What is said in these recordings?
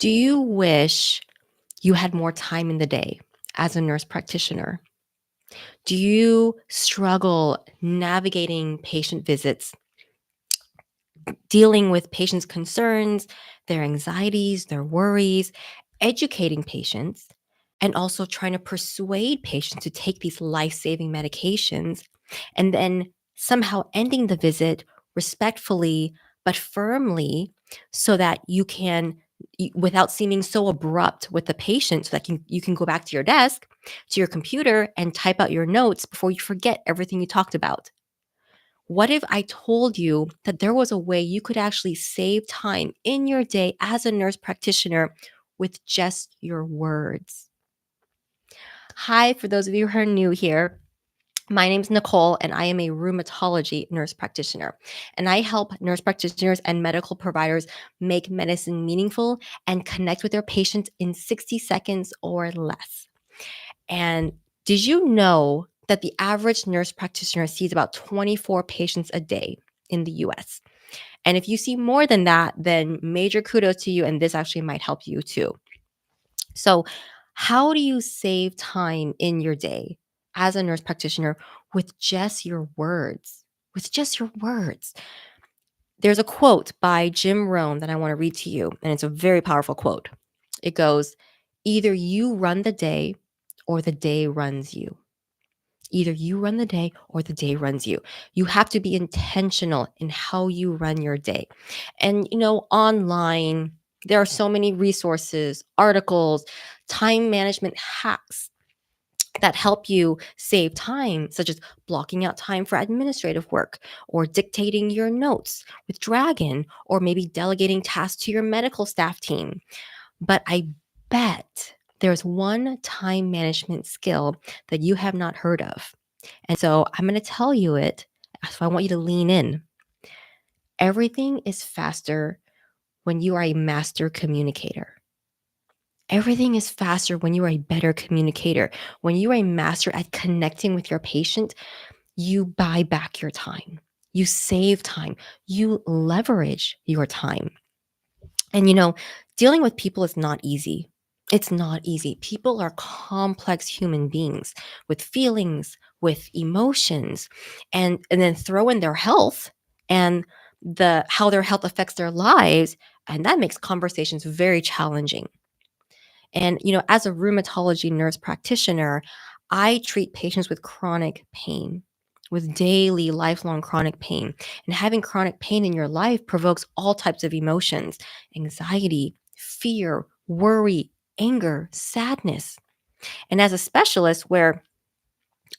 Do you wish you had more time in the day as a nurse practitioner? Do you struggle navigating patient visits, dealing with patients' concerns, their anxieties, their worries, educating patients, and also trying to persuade patients to take these life saving medications, and then somehow ending the visit respectfully but firmly so that you can, without seeming so abrupt with the patient, so that you can go back to your desk, to your computer, and type out your notes before you forget everything you talked about? What if I told you that there was a way you could actually save time in your day as a nurse practitioner with just your words? Hi, for those of you who are new here. My name's Nicole, and I am a rheumatology nurse practitioner. And I help nurse practitioners and medical providers make medicine meaningful and connect with their patients in 60 seconds or less. And did you know that the average nurse practitioner sees about 24 patients a day in the US? And if you see more than that, then major kudos to you, and this actually might help you too. So, how do you save time in your day as a nurse practitioner with just your words? With just your words. There's a quote by Jim Rohn that I want to read to you, and it's a very powerful quote. It goes, "Either you run the day or the day runs you." Either you run the day or the day runs you. You have to be intentional in how you run your day. And, online, there are so many resources, articles, time management hacks that help you save time, such as blocking out time for administrative work or dictating your notes with Dragon, or maybe delegating tasks to your medical staff team. But I bet there's one time management skill that you have not heard of. And so I'm going to tell you it. So I want you to lean in. Everything is faster when you are a master communicator. Everything is faster when you are a better communicator. When you are a master at connecting with your patient, you buy back your time. You save time. You leverage your time. And dealing with people is not easy. It's not easy. People are complex human beings with feelings, with emotions, and then throw in their health and the how their health affects their lives, and that makes conversations very challenging. And as a rheumatology nurse practitioner, I treat patients with chronic pain, with daily, lifelong chronic pain. And having chronic pain in your life provokes all types of emotions: anxiety, fear, worry, anger, sadness. And as a specialist, where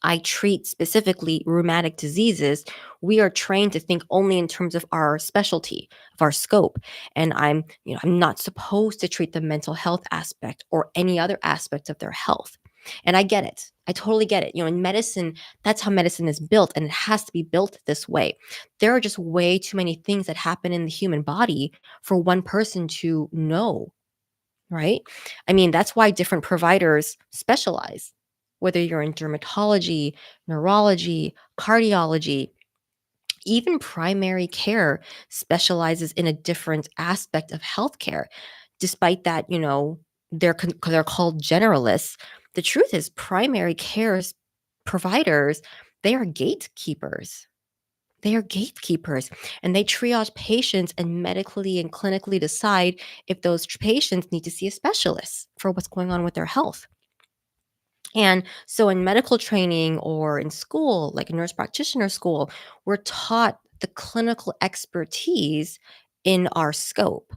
I treat specifically rheumatic diseases, we are trained to think only in terms of our specialty, of our scope. And I'm not supposed to treat the mental health aspect or any other aspect of their health. And I get it. I totally get it. In medicine, that's how medicine is built, and it has to be built this way. There are just way too many things that happen in the human body for one person to know, right? I mean, that's why different providers specialize, whether you're in dermatology, neurology, cardiology, even primary care specializes in a different aspect of healthcare. Despite that, they're called generalists. The truth is, primary care providers, they are gatekeepers. They are gatekeepers, and they triage patients and medically and clinically decide if those patients need to see a specialist for what's going on with their health. And so, in medical training or in school, like a nurse practitioner school, we're taught the clinical expertise in our scope.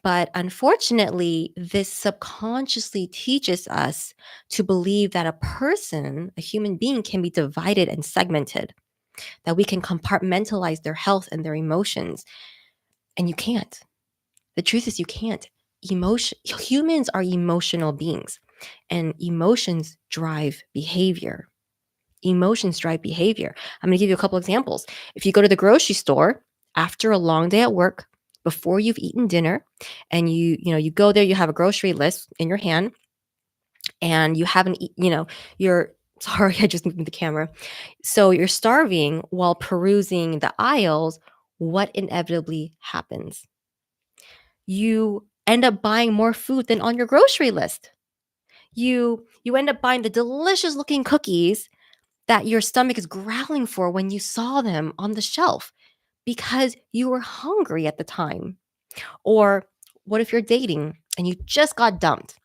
But unfortunately, this subconsciously teaches us to believe that a person, a human being, can be divided and segmented, that we can compartmentalize their health and their emotions. And you can't. The truth is, you can't. Humans are emotional beings, and emotions drive behavior. Emotions drive behavior. I'm going to give you a couple examples. If you go to the grocery store after a long day at work, before you've eaten dinner, and you go there, you have a grocery list in your hand, and you haven't you're sorry, I just moved the camera. So you're starving while perusing the aisles. What inevitably happens? You end up buying more food than on your grocery list. You end up buying the delicious looking cookies that your stomach is growling for when you saw them on the shelf because you were hungry at the time. Or what if you're dating and you just got dumped?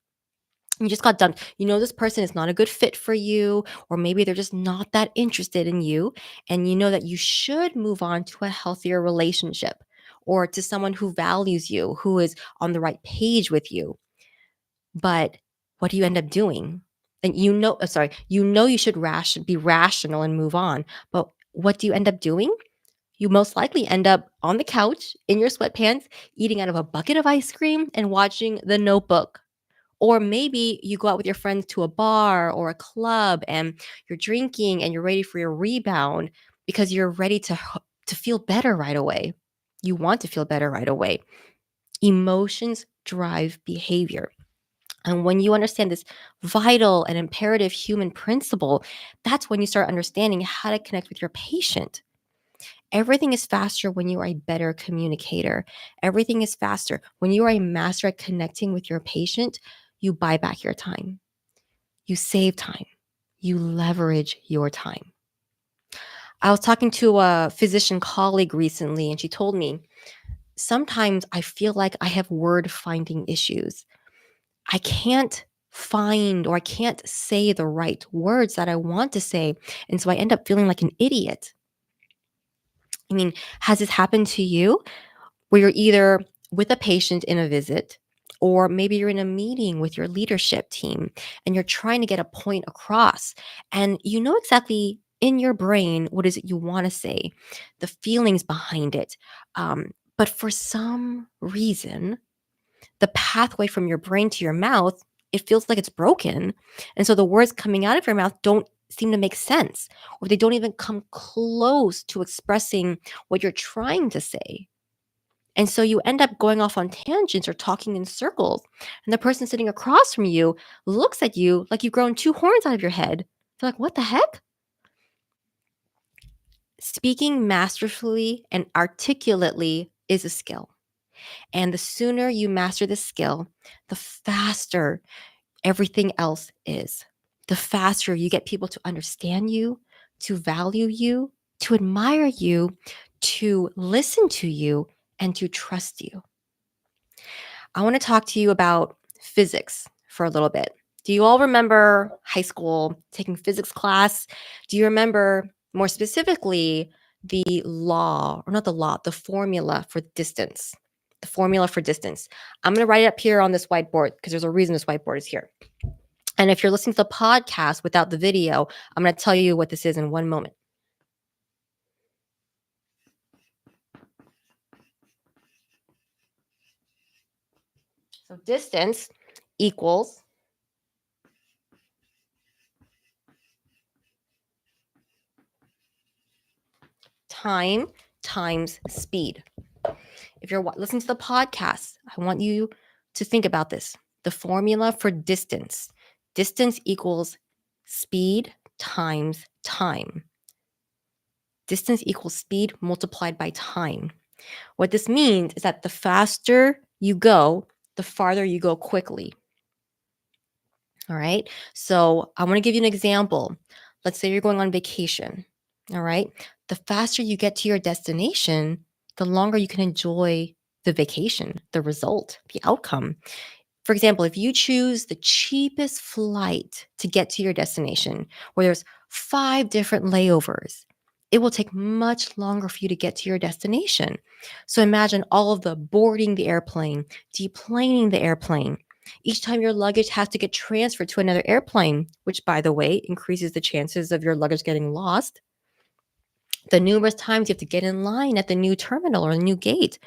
You just got dumped. You know this person is not a good fit for you, or maybe they're just not that interested in you. And you know that you should move on to a healthier relationship or to someone who values you, who is on the right page with you. But what do you end up doing? And you know you should be rational and move on. But what do you end up doing? You most likely end up on the couch in your sweatpants, eating out of a bucket of ice cream and watching The Notebook. Or maybe you go out with your friends to a bar or a club and you're drinking and you're ready for your rebound because you're ready to feel better right away. You want to feel better right away. Emotions drive behavior. And when you understand this vital and imperative human principle, that's when you start understanding how to connect with your patient. Everything is faster when you are a better communicator. Everything is faster. When you are a master at connecting with your patient, you buy back your time. You save time. You leverage your time. I was talking to a physician colleague recently, and she told me, sometimes I feel like I have word finding issues. I can't find or I can't say the right words that I want to say. And so I end up feeling like an idiot. I mean, has this happened to you where you're either with a patient in a visit or maybe you're in a meeting with your leadership team and you're trying to get a point across and you know exactly in your brain what is it you want to say, the feelings behind it. But for some reason, the pathway from your brain to your mouth, it feels like it's broken. And so the words coming out of your mouth don't seem to make sense, or they don't even come close to expressing what you're trying to say. And so you end up going off on tangents or talking in circles. And the person sitting across from you looks at you like you've grown two horns out of your head. They're like, what the heck? Speaking masterfully and articulately is a skill. And the sooner you master this skill, the faster everything else is. The faster you get people to understand you, to value you, to admire you, to listen to you, and to trust you. I want to talk to you about physics for a little bit. Do you all remember high school taking physics class? Do you remember more specifically the law, or not the law, the formula for distance? The formula for distance. I'm going to write it up here on this whiteboard because there's a reason this whiteboard is here. And if you're listening to the podcast without the video, I'm going to tell you what this is in one moment. So distance equals time times speed. If you're listening to the podcast, I want you to think about this. The formula for distance. Distance equals speed times time. Distance equals speed multiplied by time. What this means is that the faster you go, the farther you go quickly. All right. So I want to give you an example. Let's say you're going on vacation. All right. The faster you get to your destination, the longer you can enjoy the vacation, the result, the outcome. For example, if you choose the cheapest flight to get to your destination, where there's 5 different layovers, it will take much longer for you to get to your destination. So imagine all of the boarding the airplane, deplaning the airplane. Each time your luggage has to get transferred to another airplane, which, by the way, increases the chances of your luggage getting lost. The numerous times you have to get in line at the new terminal or the new gate.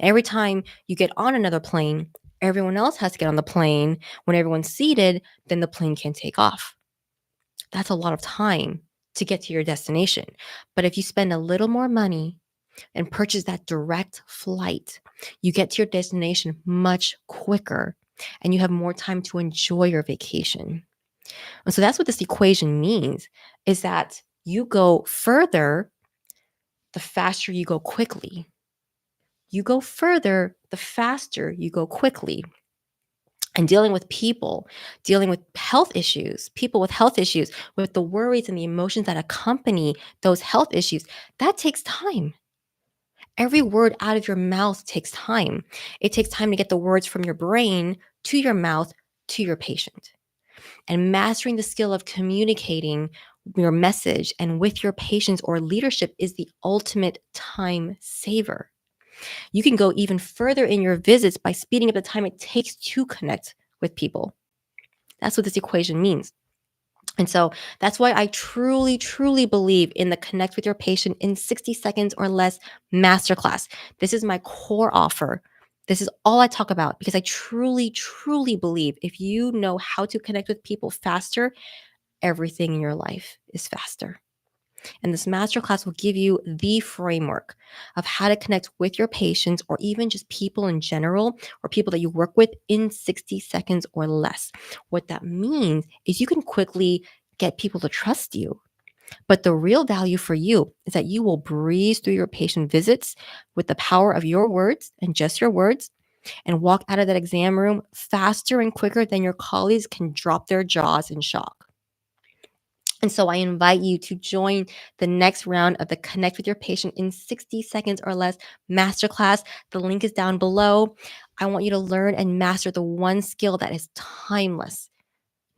Every time you get on another plane, everyone else has to get on the plane. When everyone's seated, then the plane can take off. That's a lot of time to get to your destination. But if you spend a little more money and purchase that direct flight, you get to your destination much quicker and you have more time to enjoy your vacation. And so that's what this equation means, is that you go further the faster you go quickly. you go further, the faster you go quickly. And dealing with people, dealing with health issues, people with health issues, with the worries and the emotions that accompany those health issues, that takes time. Every word out of your mouth takes time. It takes time to get the words from your brain to your mouth to your patient. And mastering the skill of communicating your message and with your patients or leadership is the ultimate time saver. You can go even further in your visits by speeding up the time it takes to connect with people. That's what this equation means. And so that's why I truly, truly believe in the connect with your patient in 60 seconds or less masterclass. This is my core offer. This is all I talk about because I truly, truly believe if you know how to connect with people faster, everything in your life is faster. And this masterclass will give you the framework of how to connect with your patients or even just people in general or people that you work with in 60 seconds or less. What that means is you can quickly get people to trust you. But the real value for you is that you will breeze through your patient visits with the power of your words and just your words and walk out of that exam room faster and quicker than your colleagues can drop their jaws in shock. And so I invite you to join the next round of the Connect with Your Patient in 60 seconds or less masterclass. The link is down below. I want you to learn and master the one skill that is timeless.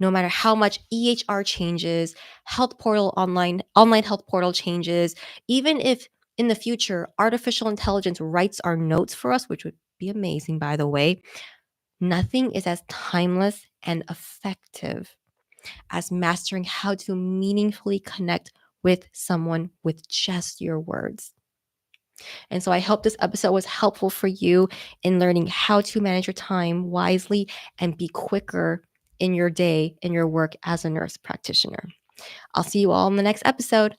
No matter how much EHR changes, health portal online health portal changes, even if in the future artificial intelligence writes our notes for us, which would be amazing by the way, nothing is as timeless and effective as mastering how to meaningfully connect with someone with just your words. And so I hope this episode was helpful for you in learning how to manage your time wisely and be quicker in your day, in your work as a nurse practitioner. I'll see you all in the next episode.